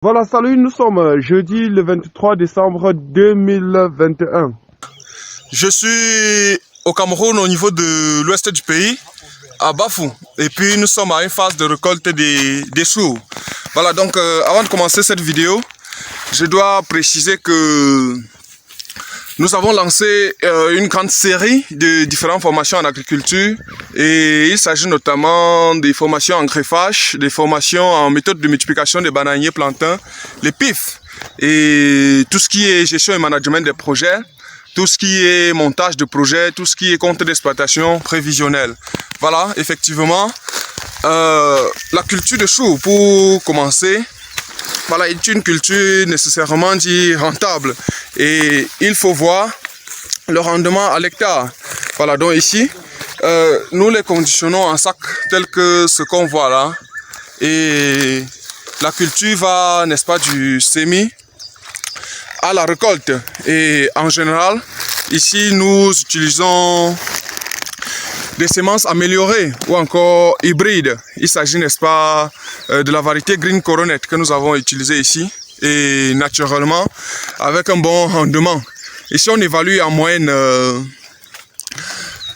Voilà, salut, nous sommes jeudi le 23 décembre 2021. Je suis au Cameroun au niveau de l'ouest du pays, à Bafou. Et puis nous sommes à une phase de récolte des choux. Voilà, donc avant de commencer cette vidéo, je dois préciser que nous avons lancé une grande série de différentes formations en agriculture et il s'agit notamment des formations en greffage, des formations en méthode de multiplication des bananiers plantains, les PIF, et tout ce qui est gestion et management des projets, tout ce qui est montage de projets, tout ce qui est compte d'exploitation prévisionnel. Voilà, effectivement, la culture de choux, pour commencer, voilà, est une culture nécessairement dit rentable et il faut voir le rendement à l'hectare. Voilà, donc ici, nous les conditionnons en sac tel que ce qu'on voit là. Et la culture va, n'est-ce pas, du semis à la récolte. Et en général, ici, nous utilisons des semences améliorées ou encore hybrides. Il s'agit, n'est-ce pas, de la variété Green Coronet que nous avons utilisée ici et naturellement avec un bon rendement. Ici, on évalue en moyenne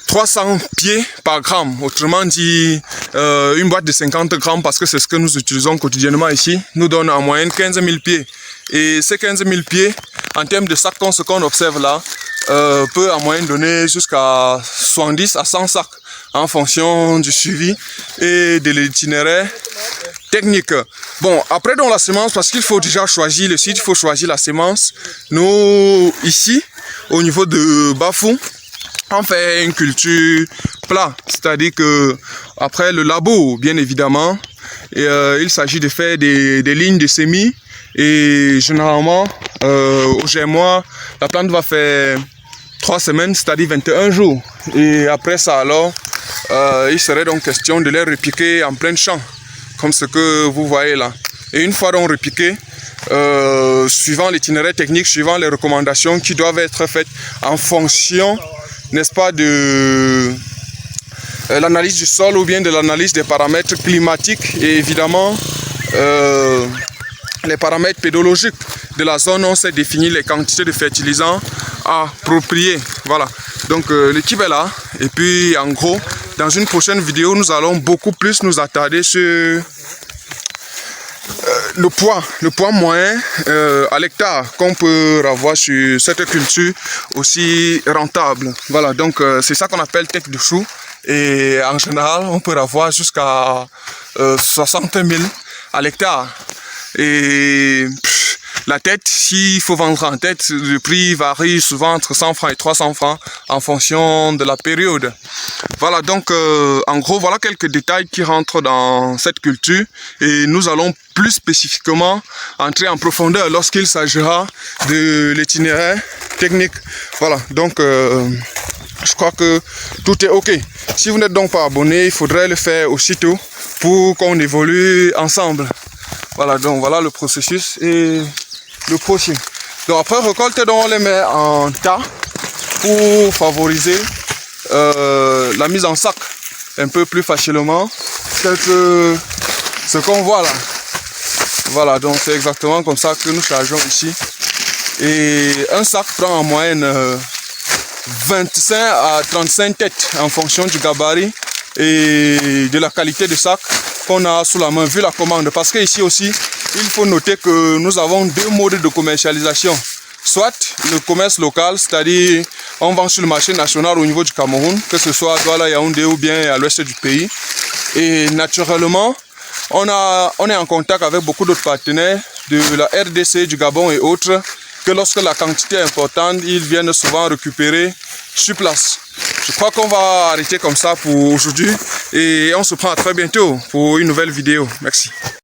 300 pieds par gramme, autrement dit une boîte de 50 grammes parce que c'est ce que nous utilisons quotidiennement ici, nous donne en moyenne 15 000 pieds. Et ces 15 000 pieds, en termes de sacs, ce qu'on observe là, peut en moyenne donner jusqu'à 70 à 100 sacs en fonction du suivi et de l'itinéraire technique. Bon, après dans la semence, parce qu'il faut déjà choisir le site, il faut choisir la semence. Nous, ici, au niveau de Bafou, on fait une culture plat, c'est-à-dire que après le labour, bien évidemment, il s'agit de faire des lignes de semis et généralement, au germois, la plante va faire 3 semaines, c'est-à-dire 21 jours. Et après ça, alors, il serait donc question de les repiquer en plein champ, comme ce que vous voyez là. Et une fois donc repiqué, suivant l'itinéraire technique, suivant les recommandations qui doivent être faites en fonction, n'est-ce pas, de l'analyse du sol ou bien de l'analyse des paramètres climatiques et évidemment les paramètres pédologiques de la zone, on sait définir les quantités de fertilisants appropriés. Voilà, donc l'équipe est là et puis en gros, dans une prochaine vidéo, nous allons beaucoup plus nous attarder sur le poids moyen à l'hectare qu'on peut avoir sur cette culture aussi rentable. Voilà, donc c'est ça qu'on appelle tête de chou et en général on peut avoir jusqu'à 60 000 à l'hectare. Et la tête, s'il faut vendre en tête, le prix varie souvent entre 100 francs et 300 francs en fonction de la période. Voilà, donc en gros, voilà quelques détails qui rentrent dans cette culture et nous allons plus spécifiquement entrer en profondeur lorsqu'il s'agira de l'itinéraire technique. Voilà, donc je crois que tout est OK. Si vous n'êtes donc pas abonné, il faudrait le faire aussitôt pour qu'on évolue ensemble. Voilà, donc voilà le processus et le prochain. Donc après récolte, donc on les met en tas pour favoriser la mise en sac un peu plus facilement, tel que ce qu'on voit là. Voilà, donc c'est exactement comme ça que nous chargeons ici. Et un sac prend en moyenne 25 à 35 têtes en fonction du gabarit et de la qualité de sac qu'on a sous la main vu la commande, parce que ici aussi il faut noter que nous avons deux modes de commercialisation, soit le commerce local, c'est-à-dire on vend sur le marché national au niveau du Cameroun, que ce soit à Douala, Yaoundé ou bien à l'ouest du pays, et naturellement on est en contact avec beaucoup d'autres partenaires de la RDC, du Gabon et autres, que lorsque la quantité est importante, ils viennent souvent récupérer sur place. Je crois qu'on va arrêter comme ça pour aujourd'hui et on se prend à très bientôt pour une nouvelle vidéo. Merci.